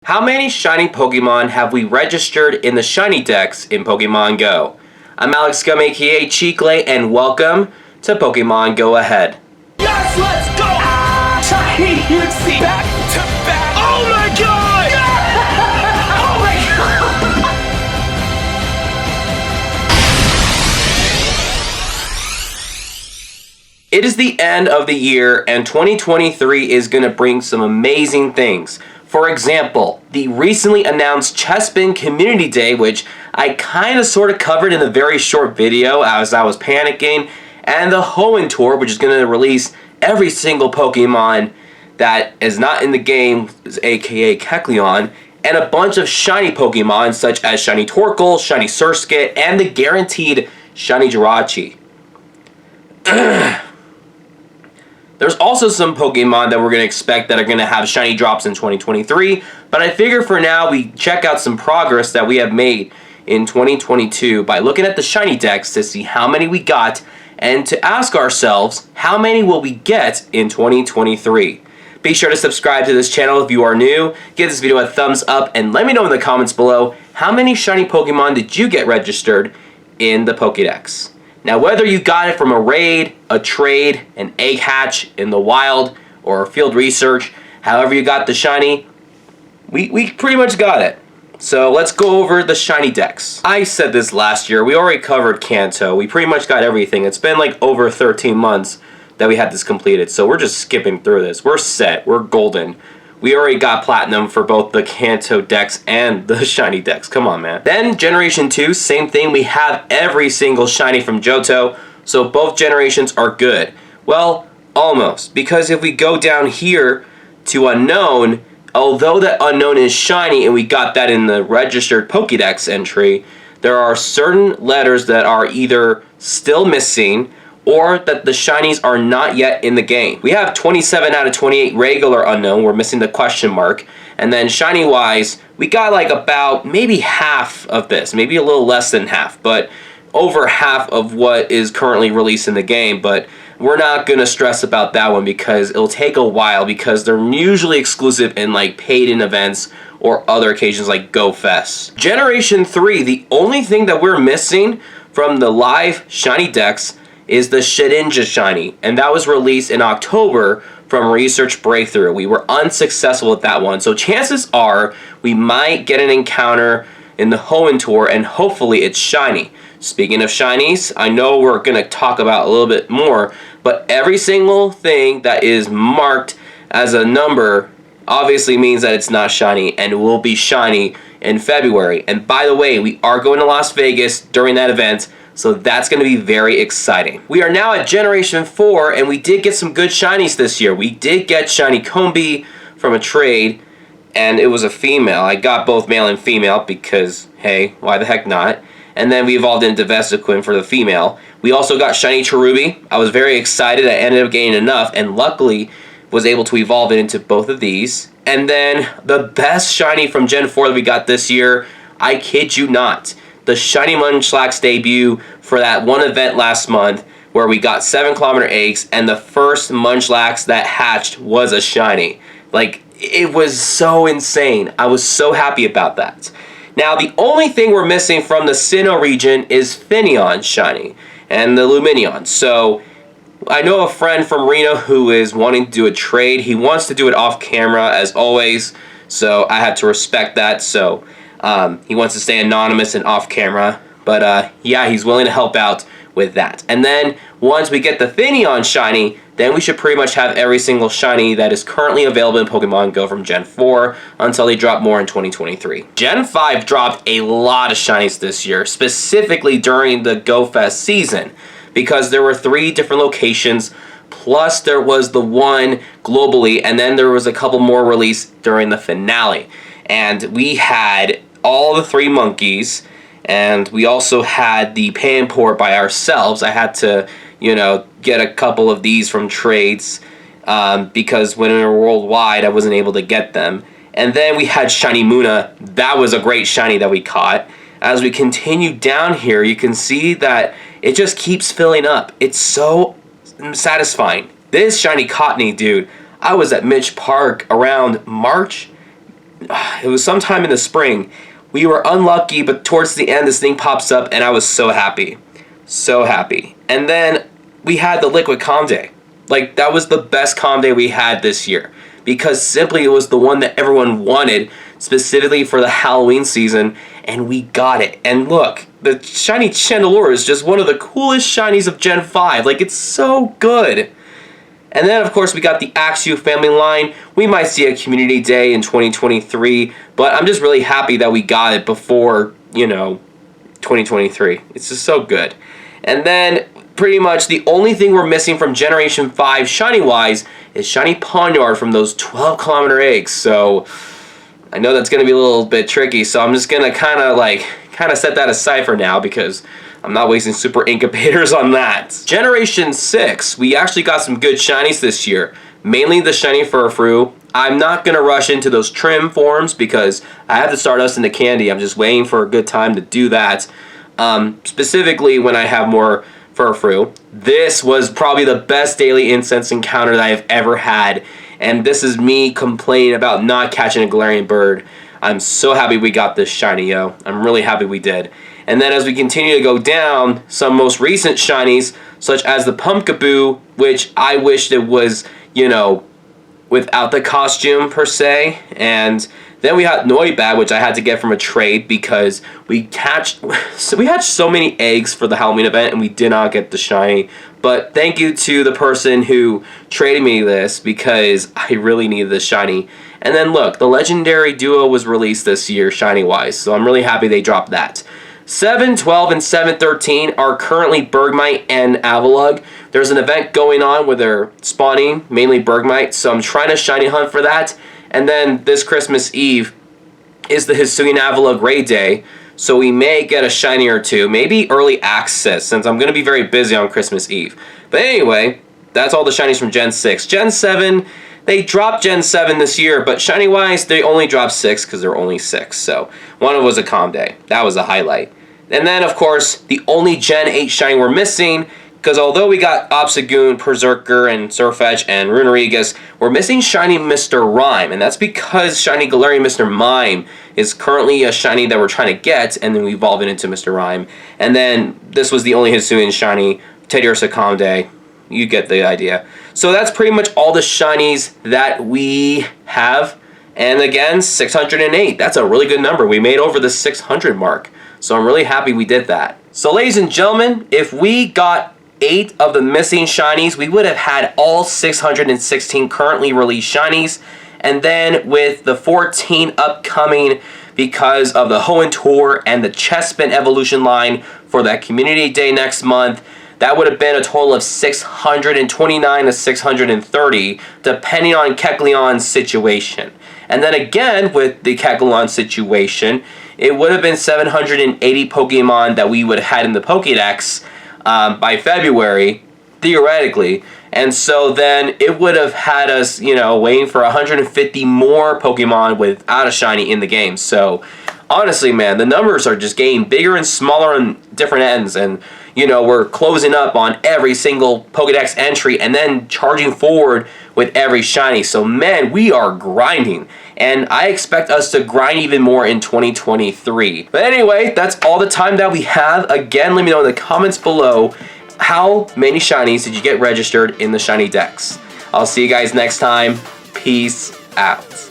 How many shiny Pokemon have we registered in the shiny dex in Pokemon Go? I'm Alex Scum, aka Cheeklay, and welcome to Pokemon Go Ahead. Yes, let's go! Shiny UC back to back! Oh my god! Oh my god! It is the end of the year, and 2023 is going to bring some amazing things. For example, the recently announced Chespin Community Day, which I kind of sort of covered in a very short video as I was panicking, and the Hoenn Tour, which is going to release every single Pokemon that is not in the game, aka Kecleon, and a bunch of shiny Pokemon such as Shiny Torkoal, Shiny Surskit, and the guaranteed Shiny Jirachi. There's also some Pokemon that we're going to expect that are going to have shiny drops in 2023, but I figure for now we check out some progress that we have made in 2022 by looking at the shiny dex to see how many we got and to ask ourselves how many will we get in 2023. Be sure to subscribe to this channel if you are new, give this video a thumbs up, and let me know in the comments below how many shiny Pokemon did you get registered in the Pokédex. Now, whether you got it from a raid, a trade, an egg hatch in the wild, or field research, however you got the shiny, we pretty much got it. So let's go over the shiny dex. I said this last year, we already covered Kanto. We pretty much got everything. It's been like over 13 months that we had this completed, so we're just skipping through this. We're set, we're golden. We already got platinum for both the Kanto dex and the shiny dex. Come on, man. Then Generation 2, same thing. We have every single shiny from Johto, so both generations are good. Well, almost. Because if we go down here to Unknown, although that Unknown is shiny and we got that in the registered Pokédex entry, there are certain letters that are either still missing or that the shinies are not yet in the game. We have 27 out of 28 regular Unknown. We're missing the question mark. And then shiny-wise, we got like about maybe half of this. Maybe a little less than half, but over half of what is currently released in the game. But we're not going to stress about that one because it'll take a while because they're usually exclusive in like paid-in events or other occasions like Go Fest. Generation 3, the only thing that we're missing from the live shiny dex is the Shedinja shiny, and that was released in October from Research Breakthrough. We were unsuccessful with that one, so chances are we might get an encounter in the Hoenn Tour, and hopefully it's shiny. Speaking of shinies, I know we're going to talk about a little bit more, but every single thing that is marked as a number obviously means that it's not shiny, and will be shiny in February. And by the way, we are going to Las Vegas during that event, so that's going to be very exciting. We are now at Generation 4, and we did get some good shinies this year. We did get Shiny Combee from a trade, and it was a female. I got both male and female because, hey, why the heck not? And then we evolved into Vespiquen for the female. We also got Shiny Cherubi. I was very excited. I ended up getting enough, and luckily was able to evolve it into both of these. And then the best shiny from Gen 4 that we got this year, I kid you not, the Shiny Munchlax debut for that one event last month where we got 7-kilometer eggs, and the first Munchlax that hatched was a shiny. Like, it was so insane. I was so happy about that. Now, the only thing we're missing from the Sinnoh region is Finneon shiny and the Lumineon. So I know a friend from Reno who is wanting to do a trade. He wants to do it off camera as always, so I had to respect that. So he wants to stay anonymous and off camera, but yeah, he's willing to help out with that. And then once we get the Finneon shiny, then we should pretty much have every single shiny that is currently available in Pokemon Go from Gen 4 until they drop more in 2023. Gen 5 dropped a lot of shinies this year, specifically during the Go Fest season, because there were 3 different locations, plus there was the one globally, and then there was a couple more released during the finale. And we had all the 3 monkeys, and we also had the Panpour by ourselves. I had to, you know, get a couple of these from trades because when we were worldwide, I wasn't able to get them. And then we had Shiny Munna. That was a great shiny that we caught. As we continue down here, you can see that it just keeps filling up. It's so satisfying. This shiny Cottonee, dude, I was at Mitch Park around March, it was sometime in the spring. We were unlucky, but towards the end, this thing pops up, and I was so happy. So happy. And then we had the Liquid Comday. Like, that was the best Comday we had this year. Because simply it was the one that everyone wanted, specifically for the Halloween season, and we got it. And look, the Shiny Chandelure is just one of the coolest shinies of Gen 5. Like, it's so good. And then, of course, we got the Axew family line. We might see a community day in 2023, but I'm just really happy that we got it before, 2023. It's just so good. And then, pretty much, the only thing we're missing from Generation 5 shiny-wise is Shiny Pawniard from those 12-kilometer eggs. So, I know that's going to be a little bit tricky, so I'm just going to kind of set that aside for now because I'm not wasting super incubators on that. Generation 6, we actually got some good shinies this year. Mainly the Shiny Furfrou. I'm not going to rush into those trim forms because I have the Stardust and the Candy. I'm just waiting for a good time to do that. Specifically when I have more Furfrou. This was probably the best daily incense encounter that I've ever had. And this is me complaining about not catching a Galarian bird. I'm so happy we got this shiny, yo. I'm really happy we did. And then as we continue to go down, some most recent shinies, such as the Pumpkaboo, which I wished it was, without the costume per se. And then we had Noibat, which I had to get from a trade because we hatched so many eggs for the Halloween event and we did not get the shiny. But thank you to the person who traded me this because I really needed this shiny. And then look, the Legendary Duo was released this year, shiny-wise, so I'm really happy they dropped that. 7, 12, and 7, 13 are currently Bergmite and Avalugg. There's an event going on where they're spawning, mainly Bergmite, so I'm trying to shiny hunt for that. And then this Christmas Eve is the Hisuian Avalugg Raid Day, so we may get a shiny or two, maybe early access, since I'm going to be very busy on Christmas Eve. But anyway, that's all the shinies from Gen 6. Gen 7, they dropped Gen 7 this year, but shiny-wise, they only dropped 6 because there are only 6. So one of them was a Comday. That was a highlight. And then, of course, the only Gen 8 shiny we're missing, because although we got Obstagoon, Berserker, and Sirfetch'd, and Runerigus, we're missing shiny Mr. Rime, and that's because shiny Galarian Mr. Mime is currently a shiny that we're trying to get, and then we evolve it into Mr. Rime. And then this was the only Hisuian shiny, Teddiursa Comday. You get the idea. So that's pretty much all the shinies that we have. And again, 608. That's a really good number. We made over the 600 mark. So I'm really happy we did that. So ladies and gentlemen, if we got 8 of the missing shinies, we would have had all 616 currently released shinies. And then with the 14 upcoming because of the Hoenn Tour and the Chespin Evolution line for that Community Day next month, that would have been a total of 629 to 630, depending on Kecleon's situation. And then again, with the Kecleon situation, it would have been 780 Pokemon that we would have had in the Pokédex by February, theoretically. And so then it would have had us, waiting for 150 more Pokemon without a shiny in the game. So honestly, man, the numbers are just getting bigger and smaller on different ends. And, we're closing up on every single Pokédex entry and then charging forward with every shiny. So, man, we are grinding. And I expect us to grind even more in 2023. But anyway, that's all the time that we have. Again, let me know in the comments below how many shinies did you get registered in the shiny decks. I'll see you guys next time. Peace out.